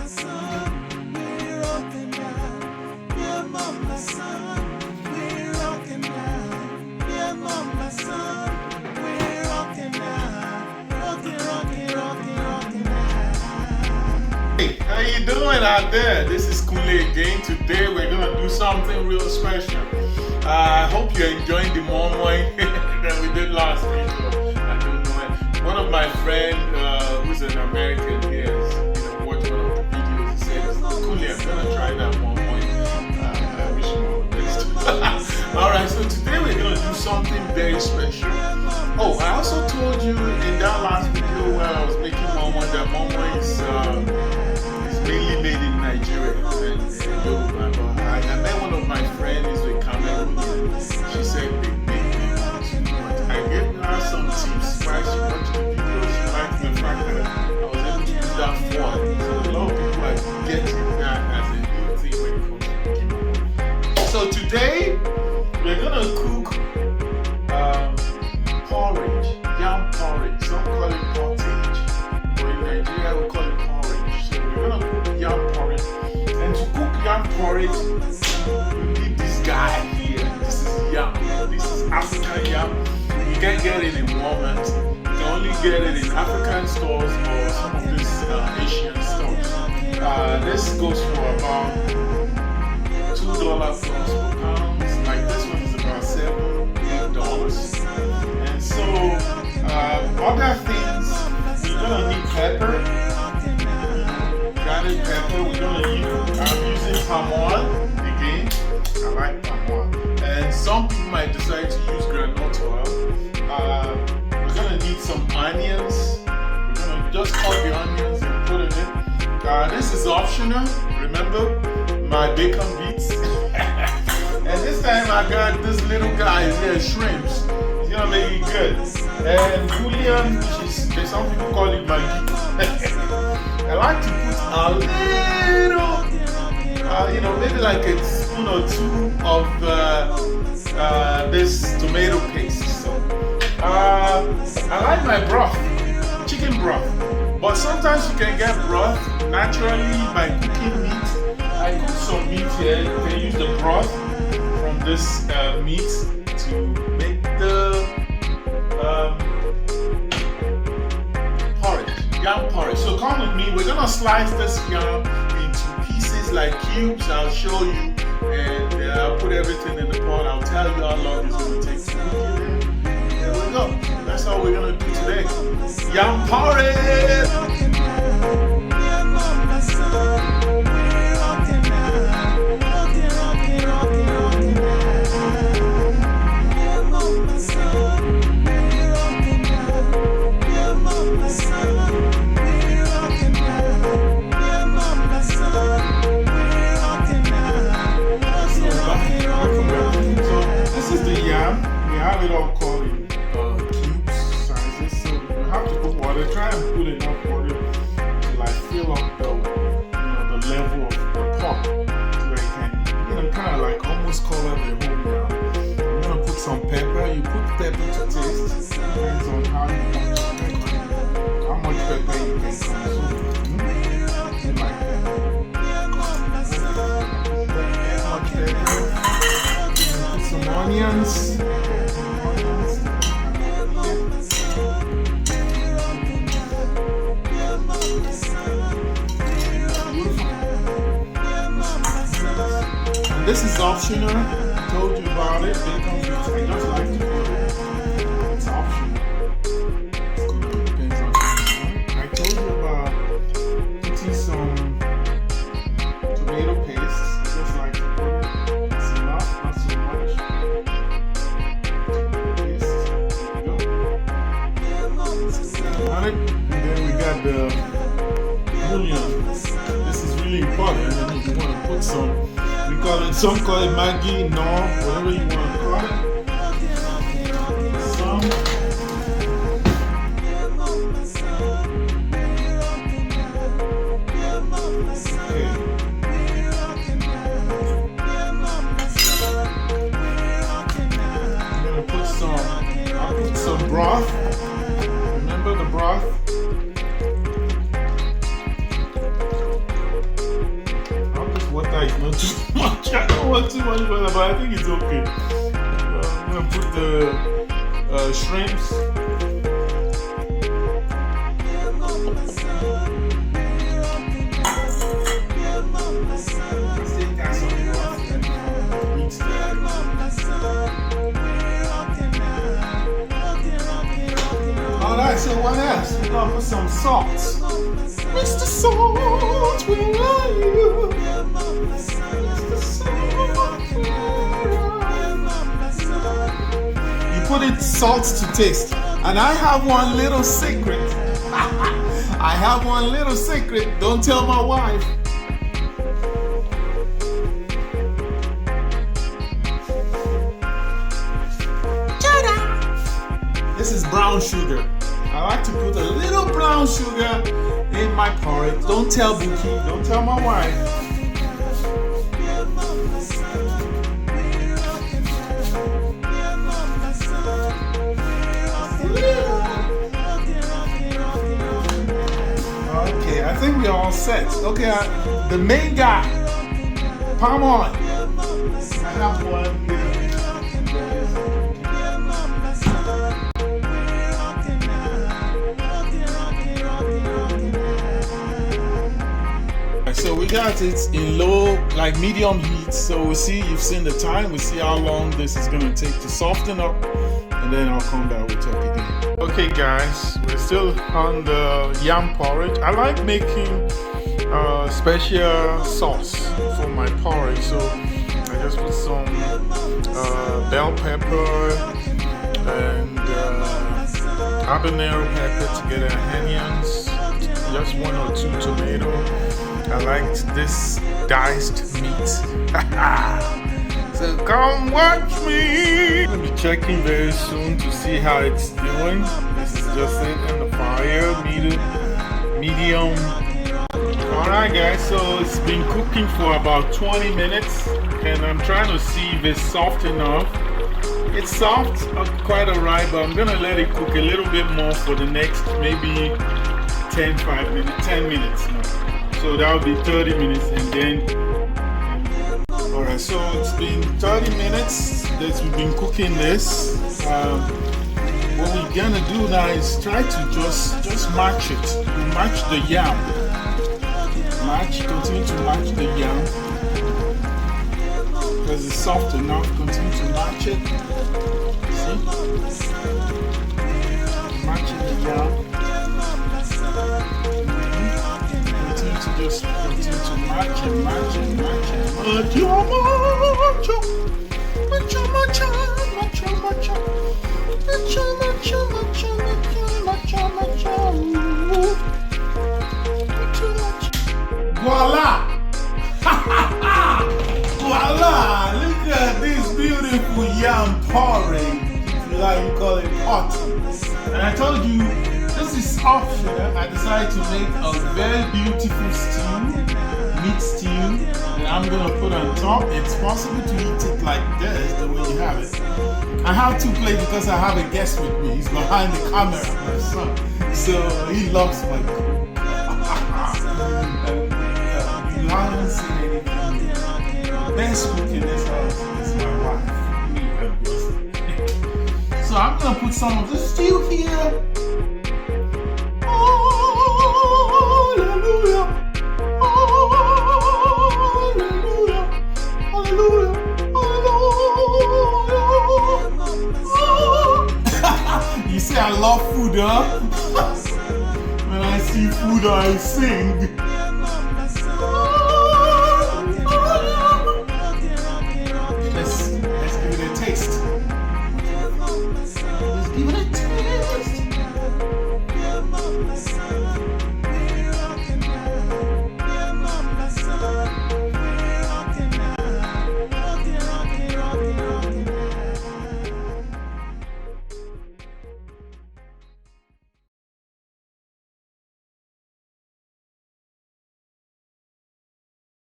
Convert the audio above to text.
Hey, how you doing out there? This is Kule again. Today we're gonna do something real special. I hope you're enjoying the moimoi that we did last week. I don't know. One of my friends who's an American here, watched one of the videos. He said, "Kule, I'm gonna try that moimoi." I wish him all the best. All right, so today we're gonna do something very special. Oh, I also told you in that last video where I was making moimoi that moimoi is mainly made in Nigeria and Yoruba. But I met one of my friends who's a Cameroonian. She said they make it. I gave her some tips while she watched the video. She liked the fact that I was able to do that for her. So a lot of people are getting that as a new thing when it comes to cooking. So today we're gonna cook porridge, yam porridge. Some call it pottage, but in Nigeria we call it porridge. So we're gonna cook yam porridge. And to cook yam porridge, you need this guy here. This is yam. This is African yam. You can't get it in Walmart. You can only get it in African stores or some of these Asian stores. This goes for about $2 plus per pound. Like this one is about $7-8. And so other things, we're gonna need pepper, grounded pepper. We're gonna use, I'm using palm oil again. I like palm oil. And some people might decide to use groundnut oil. We're gonna need some onions. We're gonna just cut the onions and put it in. This is optional. Remember my bacon bits. And this time I got this little guy here, shrimps. It's gonna make it good. And bouillon, which is, some people call it maggi. I like to put a little, maybe like a spoon or two of this tomato paste. So, I like my broth, chicken broth. But sometimes you can get broth naturally by cooking meat. I cook some meat here. You can use the broth from this meat to make the porridge, yam porridge. So come with me. We're gonna slice this yam into pieces like cubes. I'll show you, and I'll put everything in the pot. I'll tell you how long it's gonna take to cook it. There we go. That's all we're gonna do today. Yam porridge. It all called in cubes sizes, so you have to put water. Try and put enough water to like fill up the level of the pot, so that it can kind of like almost cover the whole yam. You're gonna put some pepper. You put pepper to taste. Depends on how you want to pepper, how much pepper you can consume. You like much pepper. Put some onions. This is optional. I told you about it. Bacon bits. I just like to put it. It's optional. It depends on you. I told you about putting some tomato paste. I just like to put it. It's enough, not so much. Paste. There we go. Got it. And then we got the bouillon. This is really important. I mean, you want to put some. We call it, some call it Maggi, no, whatever you want to call it. Some. Okay. I'm going to put some, I'll put some broth. Remember the broth? is not too much. I don't want too much butter, but I think it's okay. I'm gonna put the shrimps. Alright, so what else? We're gonna put some salt. Mr. Salt, where are you? Mr. Salt, you put it salt to taste. And I have one little secret. I have one little secret. Don't tell my wife. This is brown sugar. I like to put a little brown sugar in my porridge. Don't tell Buki, don't tell my wife. Okay, I think we're all set. Okay, the main guy, palm on. I have one here. So we got it in low, like medium heat. So we'll see, you've seen the time, we'll see how long this is gonna take to soften up, and then I'll come back, we'll talk again. Okay guys, we're still on the yam porridge. I like making special sauce for my porridge. So I just put some bell pepper and habanero pepper together, onions, just 1 or 2 tomatoes. I liked this diced meat. So come watch me. I'll be checking very soon to see how it's doing. This is just it in the fire, medium. Alright guys, so it's been cooking for about 20 minutes and I'm trying to see if it's soft enough. It's soft, quite alright, but I'm gonna let it cook a little bit more for the next maybe 10 minutes now. So that'll be 30 minutes and then alright, so it's been 30 minutes that we've been cooking this. What we're gonna do now is try to just match it. We match the yam. Continue to match the yam. Because it's soft enough, continue to match it. See? Matching the yam. Just continue to match and match and match and match. Voila! Voila! Look at this beautiful yam porridge. If you like, you call it pottage. And I told you, this is optional. I decided to make a very beautiful stew, meat stew, that I'm gonna put on top. It's possible to eat it like this, the way you have it. I have 2 plates because I have a guest with me. He's behind the camera, my son. So he loves my cook. You haven't seen anything. The best cook in this house is my wife, me, obviously. So I'm gonna put some of the stew here. Hallelujah, hallelujah, hallelujah, hallelujah. You say I love food, huh? When I see food, I sing.